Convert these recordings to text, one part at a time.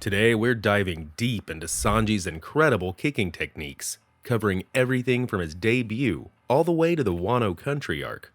Today we're diving deep into Sanji's incredible kicking techniques, covering everything from his debut all the way to the Wano country arc.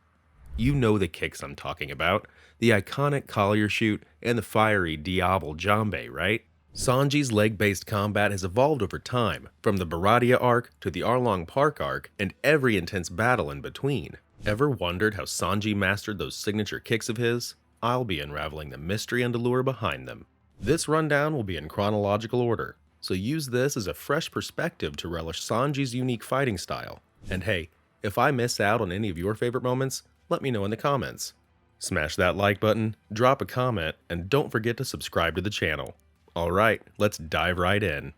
You know the kicks I'm talking about, the iconic collier shoot and the fiery Diable Jambe, right? Sanji's leg-based combat has evolved over time, from the Baratie arc to the Arlong Park arc and every intense battle in between. Ever wondered how Sanji mastered those signature kicks of his? I'll be unraveling the mystery and allure behind them. This rundown will be in chronological order, so use this as a fresh perspective to relish Sanji's unique fighting style. And hey, if I miss out on any of your favorite moments, let me know in the comments. Smash that like button, drop a comment, and don't forget to subscribe to the channel. Alright, let's dive right in.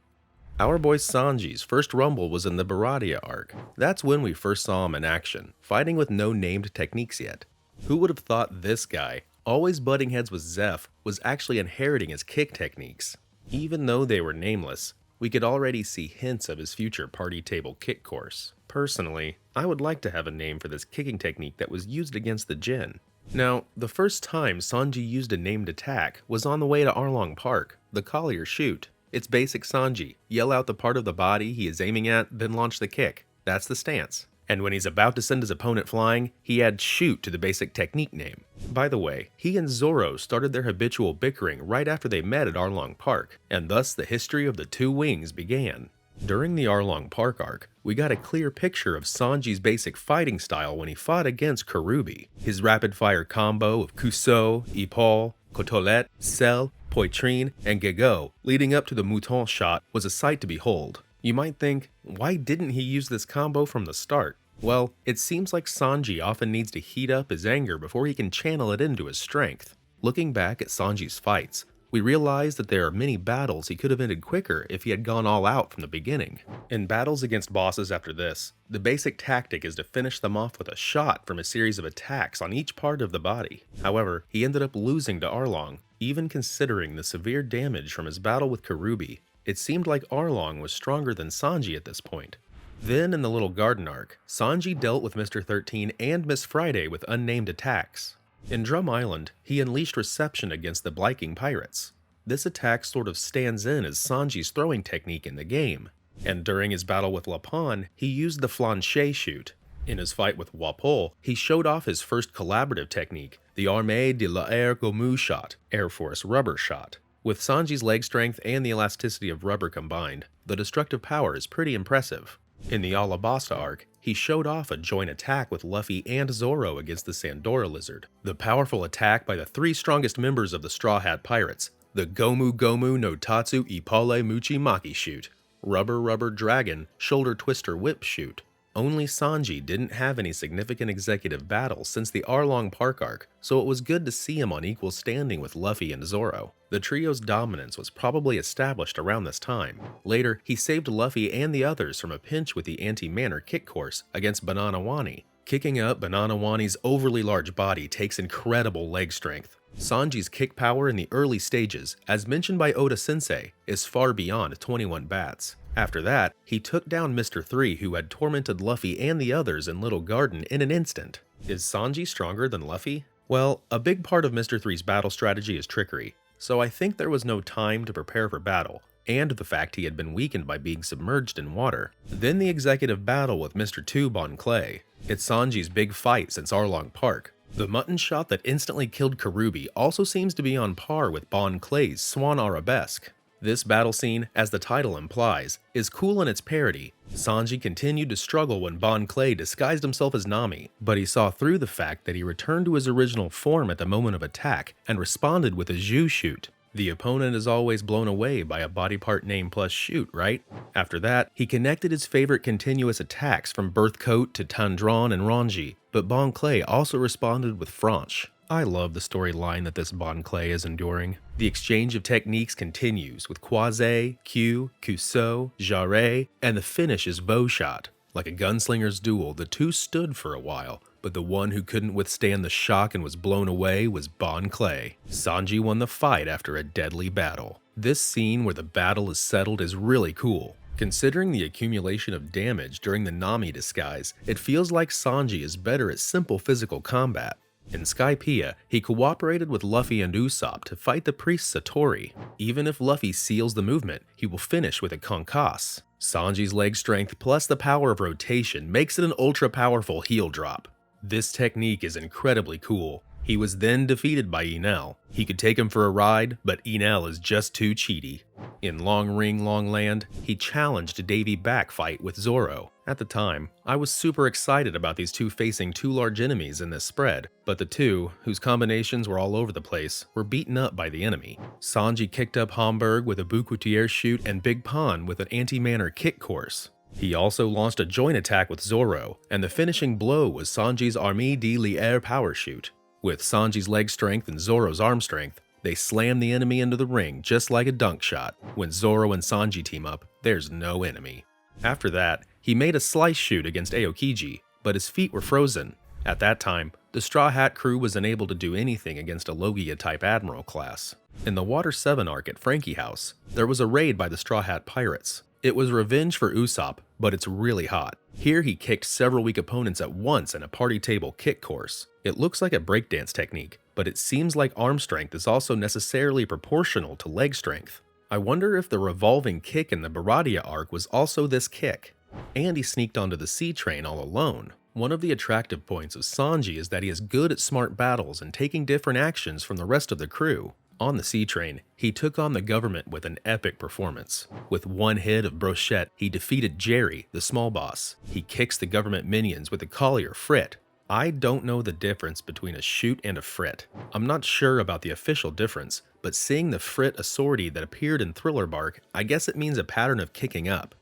Our boy Sanji's first rumble was in the Baratie arc. That's when we first saw him in action, fighting with no named techniques yet. Who would have thought this guy, always butting heads with Zeph, was actually inheriting his kick techniques? Even though they were nameless, we could already see hints of his future party table kick course. Personally, I would like to have a name for this kicking technique that was used against the Jin. Now, the first time Sanji used a named attack was on the way to Arlong Park, the collier shoot. It's basic Sanji, yell out the part of the body he is aiming at, then launch the kick. That's the stance. And when he's about to send his opponent flying, he adds shoot to the basic technique name. By the way, he and Zoro started their habitual bickering right after they met at Arlong Park, and thus the history of the two wings began. During the Arlong Park arc, we got a clear picture of Sanji's basic fighting style when he fought against Karubi. His rapid-fire combo of Kuso, Ipol, Cotolet, Cell, Poitrine, and Gego, leading up to the Mouton shot, was a sight to behold. You might think, why didn't he use this combo from the start? Well, it seems like Sanji often needs to heat up his anger before he can channel it into his strength. Looking back at Sanji's fights, we realize that there are many battles he could have ended quicker if he had gone all out from the beginning. In battles against bosses after this, the basic tactic is to finish them off with a shot from a series of attacks on each part of the body. However, he ended up losing to Arlong, even considering the severe damage from his battle with Karubi. It seemed like Arlong was stronger than Sanji at this point. Then in the Little Garden arc, Sanji dealt with Mr. 13 and Miss Friday with unnamed attacks. In Drum Island, he unleashed Reception against the Bliking Pirates. This attack sort of stands in as Sanji's throwing technique in the game. And during his battle with Lapon, he used the Flanche shoot. In his fight with Wapol, he showed off his first collaborative technique, the Armée de l'Air Gomu shot, Air Force rubber shot. With Sanji's leg strength and the elasticity of rubber combined, the destructive power is pretty impressive. In the Alabasta arc, he showed off a joint attack with Luffy and Zoro against the Sandora Lizard. The powerful attack by the three strongest members of the Straw Hat Pirates, the Gomu Gomu no Tatsu Ipole Muchi Maki shoot, Rubber Rubber Dragon Shoulder Twister Whip shoot. Only Sanji didn't have any significant executive battles since the Arlong Park arc, so it was good to see him on equal standing with Luffy and Zoro. The trio's dominance was probably established around this time. Later, he saved Luffy and the others from a pinch with the anti-manner kick course against Banana Wani. Kicking up Banana Wani's overly large body takes incredible leg strength. Sanji's kick power in the early stages, as mentioned by Oda Sensei, is far beyond 21 bats. After that, he took down Mr. 3 who had tormented Luffy and the others in Little Garden in an instant. Is Sanji stronger than Luffy? Well, a big part of Mr. 3's battle strategy is trickery, so I think there was no time to prepare for battle, and the fact he had been weakened by being submerged in water. Then the executive battle with Mr. 2 Bon Clay. It's Sanji's big fight since Arlong Park. The mutton shot that instantly killed Karubi also seems to be on par with Bon Clay's Swan Arabesque. This battle scene, as the title implies, is cool in its parody. Sanji continued to struggle when Bon Clay disguised himself as Nami, but he saw through the fact that he returned to his original form at the moment of attack and responded with a Zhu shoot. The opponent is always blown away by a body part name plus shoot, right? After that, he connected his favorite continuous attacks from Birth Coat to Tandron and Ranji, but Bon Clay also responded with Franche. I love the storyline that this Bon Clay is enduring. The exchange of techniques continues with Quasi, Q, Kuso, Jarre, and the finish is Bow Shot. Like a gunslinger's duel, the two stood for a while, but the one who couldn't withstand the shock and was blown away was Bon Clay. Sanji won the fight after a deadly battle. This scene where the battle is settled is really cool. Considering the accumulation of damage during the Nami disguise, it feels like Sanji is better at simple physical combat. In Skypiea, he cooperated with Luffy and Usopp to fight the priest Satori. Even if Luffy seals the movement, he will finish with a concuss. Sanji's leg strength plus the power of rotation makes it an ultra-powerful heel drop. This technique is incredibly cool. He was then defeated by Enel. He could take him for a ride, but Enel is just too cheaty. In Long Ring Long Land, he challenged Davy back fight with Zoro. At the time, I was super excited about these two facing two large enemies in this spread, but the two, whose combinations were all over the place, were beaten up by the enemy. Sanji kicked up Homburg with a Boucoutier shoot and Big Pun with an anti-manner kick course. He also launched a joint attack with Zoro, and the finishing blow was Sanji's Armée de l'Air power shoot. With Sanji's leg strength and Zoro's arm strength, they slam the enemy into the ring just like a dunk shot. When Zoro and Sanji team up, there's no enemy. After that, he made a slice shoot against Aokiji, but his feet were frozen. At that time, the Straw Hat crew was unable to do anything against a Logia-type Admiral class. In the Water 7 arc at Frankie House, there was a raid by the Straw Hat pirates. It was revenge for Usopp, but it's really hot. Here he kicked several weak opponents at once in a party table kick course. It looks like a breakdance technique, but it seems like arm strength is also necessarily proportional to leg strength. I wonder if the revolving kick in the Baratie arc was also this kick. And he sneaked onto the sea train all alone. One of the attractive points of Sanji is that he is good at smart battles and taking different actions from the rest of the crew. On the sea train, he took on the government with an epic performance. With one hit of Brochette, he defeated Jerry, the small boss. He kicks the government minions with the collier Frit. I don't know the difference between a shoot and a Frit. I'm not sure about the official difference, but seeing the Frit assortie that appeared in Thriller Bark, I guess it means a pattern of kicking up.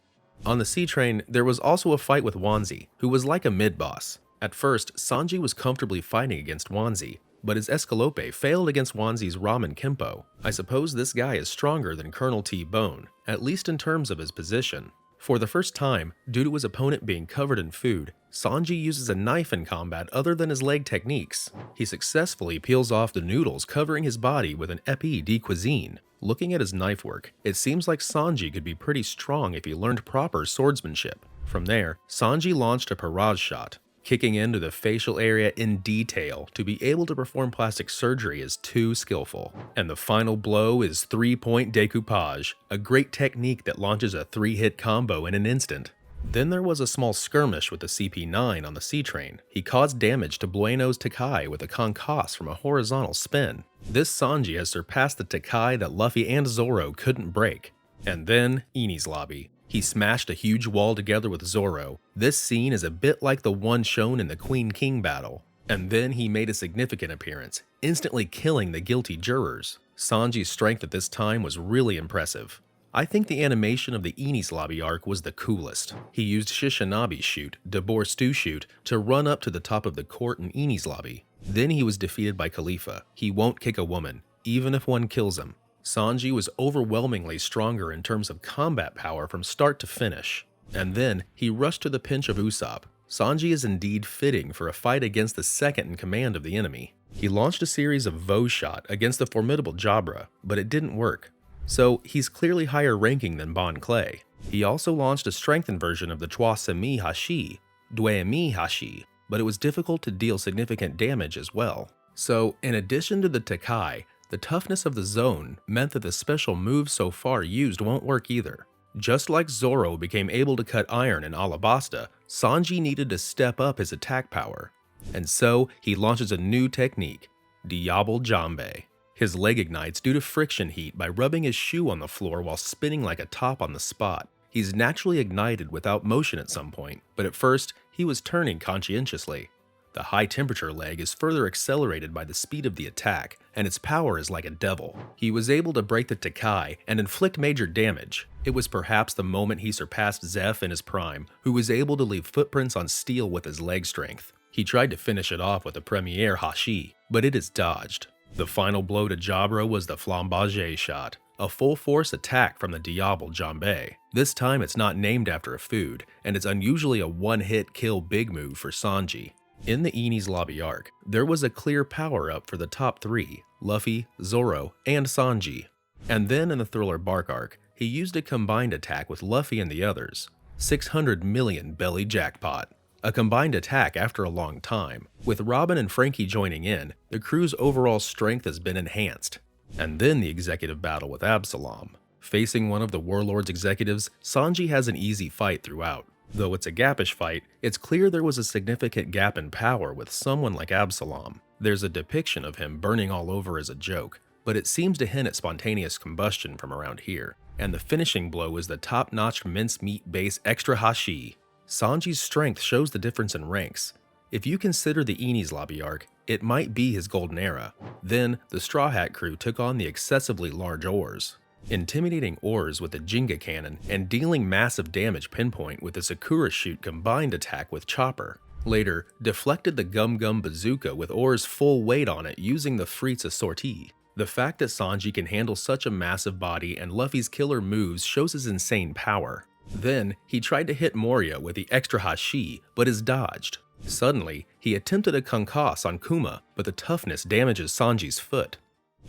On the sea train, there was also a fight with Wanzi, who was like a mid-boss. At first, Sanji was comfortably fighting against Wanzi, but his Escalope failed against Wanzi's Ramen Kempo. I suppose this guy is stronger than Colonel T-Bone, at least in terms of his position. For the first time, due to his opponent being covered in food, Sanji uses a knife in combat other than his leg techniques. He successfully peels off the noodles covering his body with an épée de cuisine. Looking at his knife work, it seems like Sanji could be pretty strong if he learned proper swordsmanship. From there, Sanji launched a barrage shot. Kicking into the facial area in detail to be able to perform plastic surgery is too skillful. And the final blow is 3-point decoupage, a great technique that launches a 3-hit combo in an instant. Then there was a small skirmish with the CP9 on the sea train. He caused damage to Bueno's Takai with a concuss from a horizontal spin. This Sanji has surpassed the Takai that Luffy and Zoro couldn't break. And then, Enies Lobby. He smashed a huge wall together with Zoro. This scene is a bit like the one shown in the Queen King battle. And then he made a significant appearance, instantly killing the guilty jurors. Sanji's strength at this time was really impressive. I think the animation of the Enies Lobby arc was the coolest. He used Shishanabe's shoot, Dabor Stew shoot, to run up to the top of the court in Enies Lobby. Then he was defeated by Khalifa. He won't kick a woman, even if one kills him. Sanji was overwhelmingly stronger in terms of combat power from start to finish. And then, he rushed to the pinch of Usopp. Sanji is indeed fitting for a fight against the second in command of the enemy. He launched a series of Vo shot against the formidable Jabra, but it didn't work. So, he's clearly higher ranking than Bon Clay. He also launched a strengthened version of the Trois-Semi Hashi, Due-Mi Hashi, but it was difficult to deal significant damage as well. So, in addition to the Takai, the toughness of the zone meant that the special moves so far used won't work either. Just like Zoro became able to cut iron in Alabasta, Sanji needed to step up his attack power. And so, he launches a new technique, Diable Jambe. His leg ignites due to friction heat by rubbing his shoe on the floor while spinning like a top on the spot. He's naturally ignited without motion at some point, but at first, he was turning conscientiously. The high temperature leg is further accelerated by the speed of the attack, and its power is like a devil. He was able to break the Takai and inflict major damage. It was perhaps the moment he surpassed Zeph in his prime, who was able to leave footprints on steel with his leg strength. He tried to finish it off with a Premiere Hashi, but it is dodged. The final blow to Jabra was the Flambage shot, a full-force attack from the Diable Jambe. This time it's not named after a food, and it's unusually a one-hit kill big move for Sanji. In the Enies Lobby arc, there was a clear power-up for the top three, Luffy, Zoro, and Sanji. And then in the Thriller Bark arc, he used a combined attack with Luffy and the others. 600 million belly jackpot. a combined attack after a long time. With Robin and Frankie joining in, the crew's overall strength has been enhanced. And then the executive battle with Absalom. Facing one of the Warlord's executives, Sanji has an easy fight throughout. Though it's a gapish fight, it's clear there was a significant gap in power with someone like Absalom. There's a depiction of him burning all over as a joke, but it seems to hint at spontaneous combustion from around here. And the finishing blow is the top-notch mincemeat base extra hashi. Sanji's strength shows the difference in ranks. If you consider the Enies Lobby arc, it might be his golden era. Then, the Straw Hat crew took on the excessively large oars. Intimidating oars with the Jenga cannon and dealing massive damage pinpoint with the Sakura shoot combined attack with Chopper. Later, deflected the Gum Gum bazooka with oars full weight on it using the Frieza sortie. The fact that Sanji can handle such a massive body and Luffy's killer moves shows his insane power. Then, he tried to hit Moria with the extra hashi, but is dodged. Suddenly, he attempted a concuss on Kuma, but the toughness damages Sanji's foot.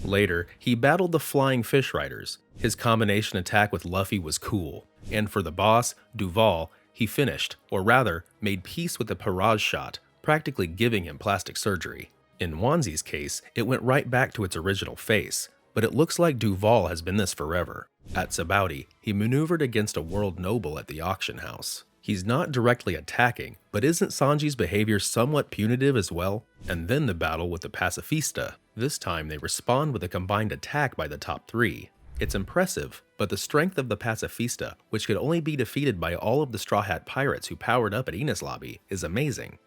Later, he battled the Flying Fish Riders. His combination attack with Luffy was cool. And for the boss, Duval, he finished, or rather, made peace with the Parage shot, practically giving him plastic surgery. In Wanzi's case, it went right back to its original face, but it looks like Duval has been this forever. At Sabaudi, he maneuvered against a world noble at the auction house. He's not directly attacking, but isn't Sanji's behavior somewhat punitive as well? And then the battle with the Pacifista. This time they respond with a combined attack by the top three. It's impressive, but the strength of the Pacifista, which could only be defeated by all of the Straw Hat pirates who powered up at Enies Lobby, is amazing.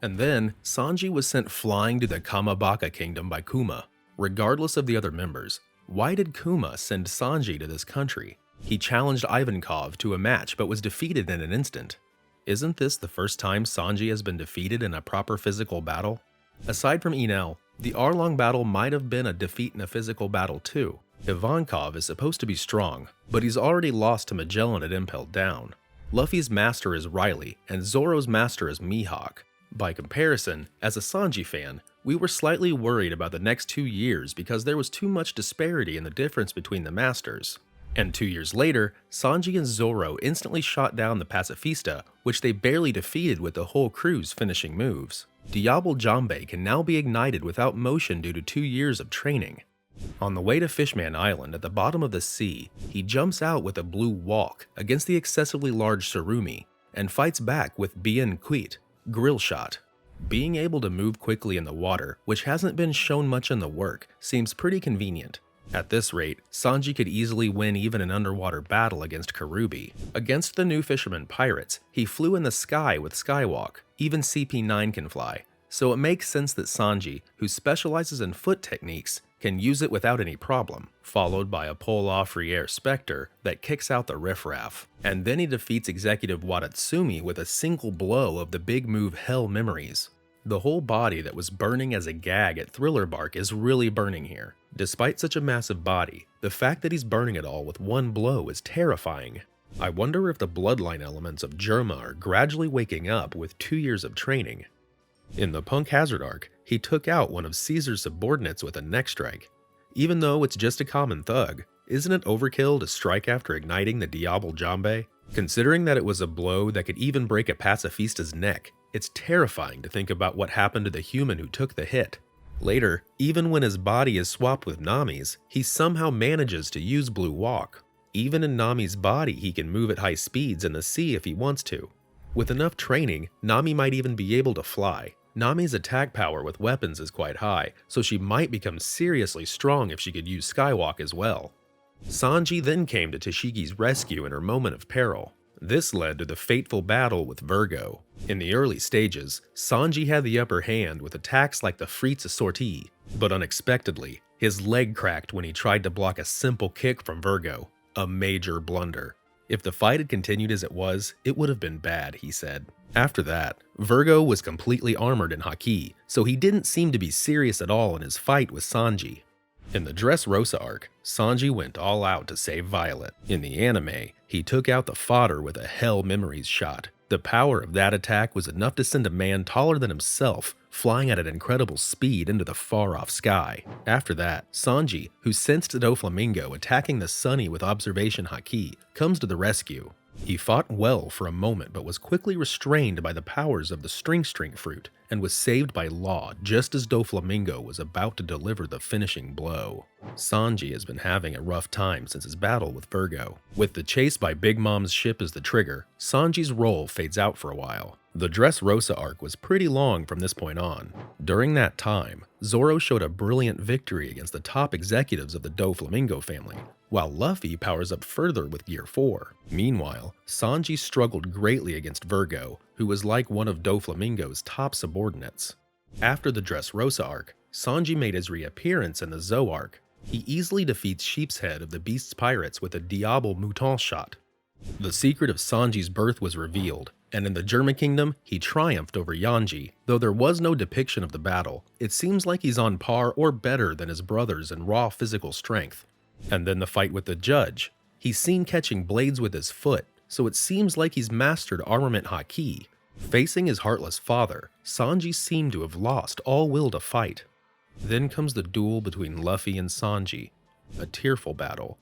And then, Sanji was sent flying to the Kamabaka Kingdom by Kuma. Regardless of the other members, why did Kuma send Sanji to this country? He challenged Ivankov to a match but was defeated in an instant. Isn't this the first time Sanji has been defeated in a proper physical battle? Aside from Enel, the Arlong battle might have been a defeat in a physical battle too. Ivankov is supposed to be strong, but he's already lost to Magellan at Impelled Down. Luffy's master is Riley, and Zoro's master is Mihawk. By comparison, as a Sanji fan, we were slightly worried about the next 2 years because there was too much disparity in the difference between the masters. And 2 years later, Sanji and Zoro instantly shot down the Pacifista, which they barely defeated with the whole crew's finishing moves. Diable Jambe can now be ignited without motion due to 2 years of training. On the way to Fishman Island at the bottom of the sea, he jumps out with a blue walk against the excessively large Surumi, and fights back with Bien Quit, Grill Shot. Being able to move quickly in the water, which hasn't been shown much in the work, seems pretty convenient. At this rate, Sanji could easily win even an underwater battle against Karubi. Against the new fisherman pirates, he flew in the sky with Skywalk. Even CP9 can fly, so it makes sense that Sanji, who specializes in foot techniques, can use it without any problem, followed by a pull-off Riere Spectre that kicks out the riffraff. And then he defeats Executive Watatsumi with a single blow of the big move Hell Memories. The whole body that was burning as a gag at Thriller Bark is really burning here. Despite such a massive body, the fact that he's burning it all with one blow is terrifying. I wonder if the bloodline elements of Germa are gradually waking up with 2 years of training. In the Punk Hazard arc, he took out one of Caesar's subordinates with a neck strike. Even though it's just a common thug, isn't it overkill to strike after igniting the Diable Jambe? Considering that it was a blow that could even break a pacifista's neck, it's terrifying to think about what happened to the human who took the hit. Later, even when his body is swapped with Nami's, he somehow manages to use Blue Walk. Even in Nami's body, he can move at high speeds in the sea if he wants to. With enough training, Nami might even be able to fly. Nami's attack power with weapons is quite high, so she might become seriously strong if she could use Skywalk as well. Sanji then came to Tashiki's rescue in her moment of peril. This led to the fateful battle with Virgo. In the early stages, Sanji had the upper hand with attacks like the Frieza sortie, but unexpectedly, his leg cracked when he tried to block a simple kick from Virgo. A major blunder. If the fight had continued as it was, it would have been bad, he said. After that, Virgo was completely armored in Haki, so he didn't seem to be serious at all in his fight with Sanji. In the Dressrosa arc, Sanji went all out to save Violet. In the anime, he took out the fodder with a Hell Memories shot. The power of that attack was enough to send a man taller than himself flying at an incredible speed into the far-off sky. After that, Sanji, who sensed Doflamingo attacking the Sunny with Observation Haki, comes to the rescue. He fought well for a moment but was quickly restrained by the powers of the string fruit and was saved by Law just as Doflamingo was about to deliver the finishing blow. Sanji has been having a rough time since his battle with Virgo. With the chase by Big Mom's ship as the trigger, Sanji's role fades out for a while. The Dressrosa arc was pretty long from this point on. During that time, Zoro showed a brilliant victory against the top executives of the Doflamingo family, while Luffy powers up further with Gear 4. Meanwhile, Sanji struggled greatly against Virgo, who was like one of Doflamingo's top subordinates. After the Dressrosa arc, Sanji made his reappearance in the Zou arc. He easily defeats Sheepshead of the Beast's pirates with a Diable Mouton shot. The secret of Sanji's birth was revealed, and in the Germa kingdom, he triumphed over Yanji. Though there was no depiction of the battle, it seems like he's on par or better than his brothers in raw physical strength. And then the fight with the judge. He's seen catching blades with his foot, so it seems like he's mastered armament haki. Facing his heartless father, Sanji seemed to have lost all will to fight. Then comes the duel between Luffy and Sanji, a tearful battle.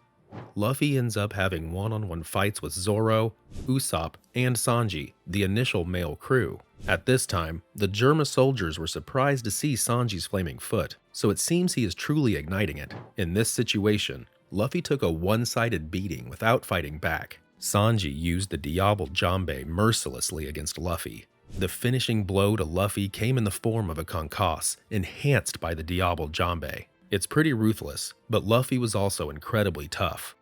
Luffy ends up having one-on-one fights with Zoro, Usopp, and Sanji, the initial male crew. At this time, the Germa soldiers were surprised to see Sanji's flaming foot, so it seems he is truly igniting it. In this situation, Luffy took a one-sided beating without fighting back. Sanji used the Diable Jambe mercilessly against Luffy. The finishing blow to Luffy came in the form of a concasse, enhanced by the Diable Jambe. It's pretty ruthless, but Luffy was also incredibly tough.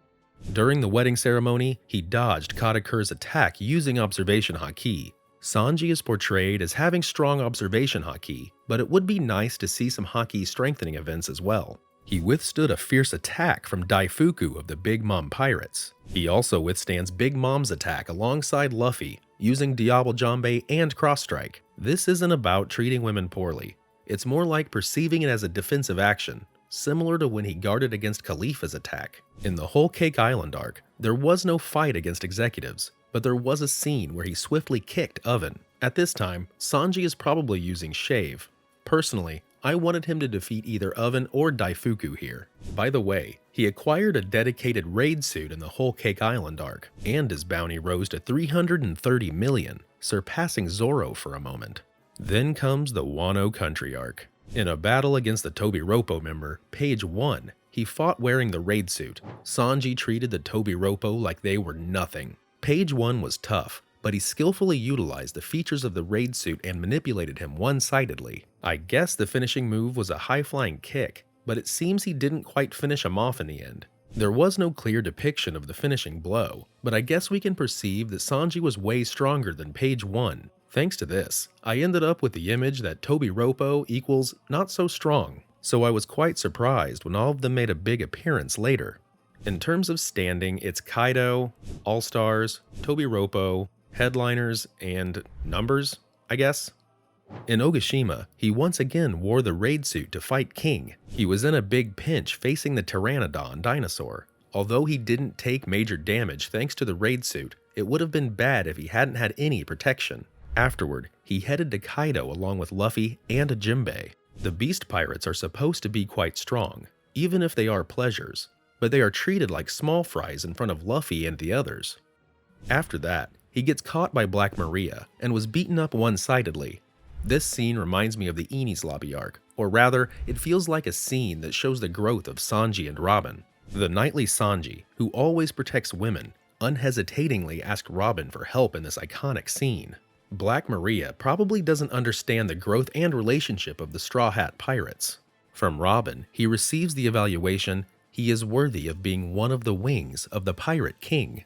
During the wedding ceremony, he dodged Katakur's attack using observation haki. Sanji is portrayed as having strong observation haki, but it would be nice to see some haki strengthening events as well. He withstood a fierce attack from Daifuku of the Big Mom pirates. He also withstands Big Mom's attack alongside Luffy, using Diable Jambe and Cross Strike. This isn't about treating women poorly. It's more like perceiving it as a defensive action, similar to when he guarded against Khalifa's attack. In the Whole Cake Island arc, there was no fight against executives, but there was a scene where he swiftly kicked Oven. At this time, Sanji is probably using Shave. Personally, I wanted him to defeat either Oven or Daifuku here. By the way, he acquired a dedicated raid suit in the Whole Cake Island arc, and his bounty rose to 330 million, surpassing Zoro for a moment. Then comes the Wano Country arc. In a battle against the Tobiropo member, Page 1, he fought wearing the raid suit. Sanji treated the Tobiropo like they were nothing. Page 1 was tough, but he skillfully utilized the features of the raid suit and manipulated him one-sidedly. I guess the finishing move was a high-flying kick, but it seems he didn't quite finish him off in the end. There was no clear depiction of the finishing blow, but I guess we can perceive that Sanji was way stronger than Page 1. Thanks to this, I ended up with the image that Tobiropo equals not so strong, so I was quite surprised when all of them made a big appearance later. In terms of standing, it's Kaido, All-Stars, Tobiropo, Headliners, and numbers, I guess. In Ogashima, he once again wore the raid suit to fight King. He was in a big pinch facing the Pteranodon dinosaur. Although he didn't take major damage thanks to the raid suit, it would have been bad if he hadn't had any protection. Afterward, he headed to Kaido along with Luffy and Jinbei. The Beast Pirates are supposed to be quite strong, even if they are pleasures, but they are treated like small fries in front of Luffy and the others. After that, he gets caught by Black Maria and was beaten up one-sidedly. This scene reminds me of the Enies Lobby arc, or rather, it feels like a scene that shows the growth of Sanji and Robin. The knightly Sanji, who always protects women, unhesitatingly asked Robin for help in this iconic scene. Black Maria probably doesn't understand the growth and relationship of the Straw Hat Pirates. From Robin, he receives the evaluation, he is worthy of being one of the wings of the Pirate King.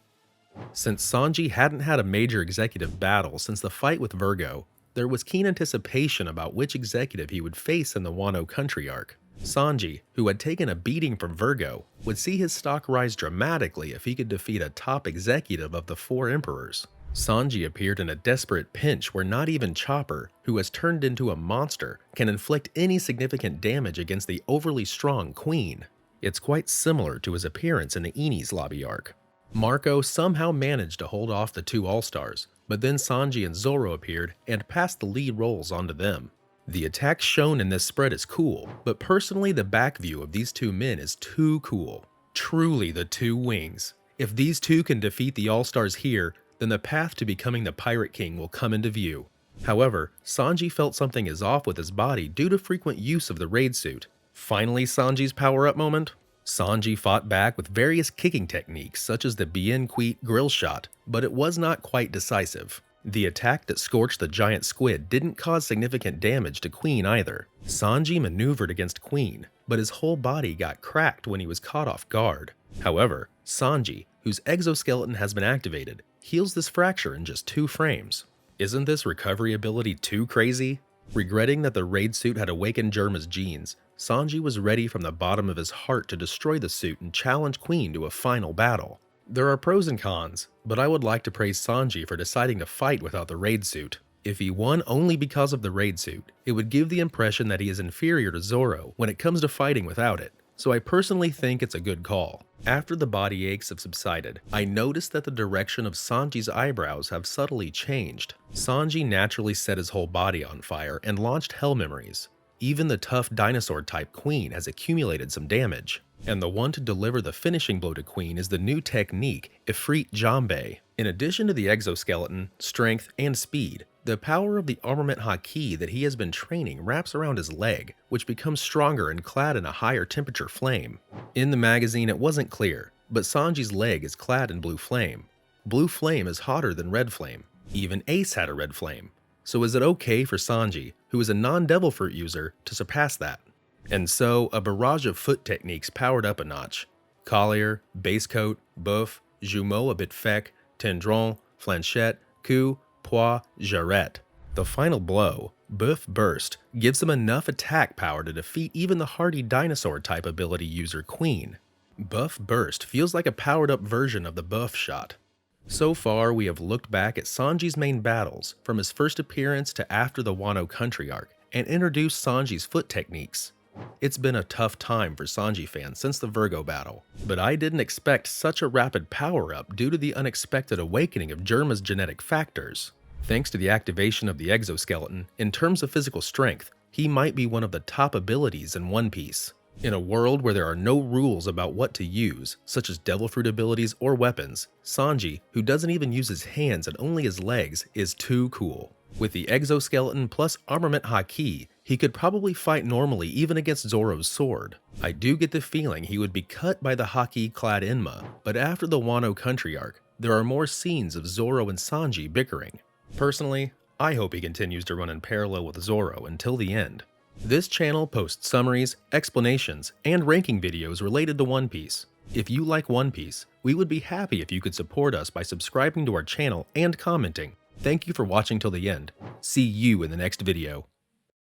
Since Sanji hadn't had a major executive battle since the fight with Virgo, there was keen anticipation about which executive he would face in the Wano Country arc. Sanji, who had taken a beating from Virgo, would see his stock rise dramatically if he could defeat a top executive of the Four Emperors. Sanji appeared in a desperate pinch where not even Chopper, who has turned into a monster, can inflict any significant damage against the overly strong Queen. It's quite similar to his appearance in the Enies Lobby arc. Marco somehow managed to hold off the two All-Stars, but then Sanji and Zoro appeared and passed the lead roles onto them. The attack shown in this spread is cool, but personally the back view of these two men is too cool. Truly the two wings. If these two can defeat the All-Stars here, then the path to becoming the Pirate King will come into view. However, Sanji felt something is off with his body due to frequent use of the raid suit. Finally Sanji's power-up moment? Sanji fought back with various kicking techniques such as the Bien Queet grill shot, but it was not quite decisive. The attack that scorched the giant squid didn't cause significant damage to Queen either. Sanji maneuvered against Queen, but his whole body got cracked when he was caught off guard. However, Sanji, whose exoskeleton has been activated, heals this fracture in just 2 frames. Isn't this recovery ability too crazy? Regretting that the raid suit had awakened Germa's genes, Sanji was ready from the bottom of his heart to destroy the suit and challenge Queen to a final battle. There are pros and cons, but I would like to praise Sanji for deciding to fight without the raid suit. If he won only because of the raid suit, it would give the impression that he is inferior to Zoro when it comes to fighting without it, so I personally think it's a good call. After the body aches have subsided, I noticed that the direction of Sanji's eyebrows have subtly changed. Sanji naturally set his whole body on fire and launched hell memories. Even the tough dinosaur-type Queen has accumulated some damage, and the one to deliver the finishing blow to Queen is the new technique, Ifrit Jambe. In addition to the exoskeleton, strength, and speed, the power of the armament haki that he has been training wraps around his leg, which becomes stronger and clad in a higher temperature flame. In the magazine it wasn't clear, but Sanji's leg is clad in blue flame. Blue flame is hotter than red flame. Even Ace had a red flame. So is it okay for Sanji, who is a non-Devil Fruit user, to surpass that? And so, a barrage of foot techniques powered up a notch. Collier, base coat, boeuf, jumeau a bit fec, tendron, flanchette, coup, pois, jarrette. The final blow, boeuf burst, gives him enough attack power to defeat even the hardy dinosaur-type ability user Queen. Boeuf burst feels like a powered-up version of the boeuf shot. So far, we have looked back at Sanji's main battles, from his first appearance to after the Wano country arc, and introduced Sanji's foot techniques. It's been a tough time for Sanji fans since the Virgo battle, but I didn't expect such a rapid power-up due to the unexpected awakening of Germa's genetic factors. Thanks to the activation of the exoskeleton, in terms of physical strength, he might be one of the top abilities in One Piece. In a world where there are no rules about what to use, such as Devil Fruit abilities or weapons, Sanji, who doesn't even use his hands and only his legs, is too cool. With the exoskeleton plus armament haki, he could probably fight normally even against Zoro's sword. I do get the feeling he would be cut by the haki-clad Enma, but after the Wano country arc, there are more scenes of Zoro and Sanji bickering. Personally, I hope he continues to run in parallel with Zoro until the end. This channel posts summaries, explanations, and ranking videos related to One Piece. If you like One Piece, we would be happy if you could support us by subscribing to our channel and commenting. Thank you for watching till the end. See you in the next video.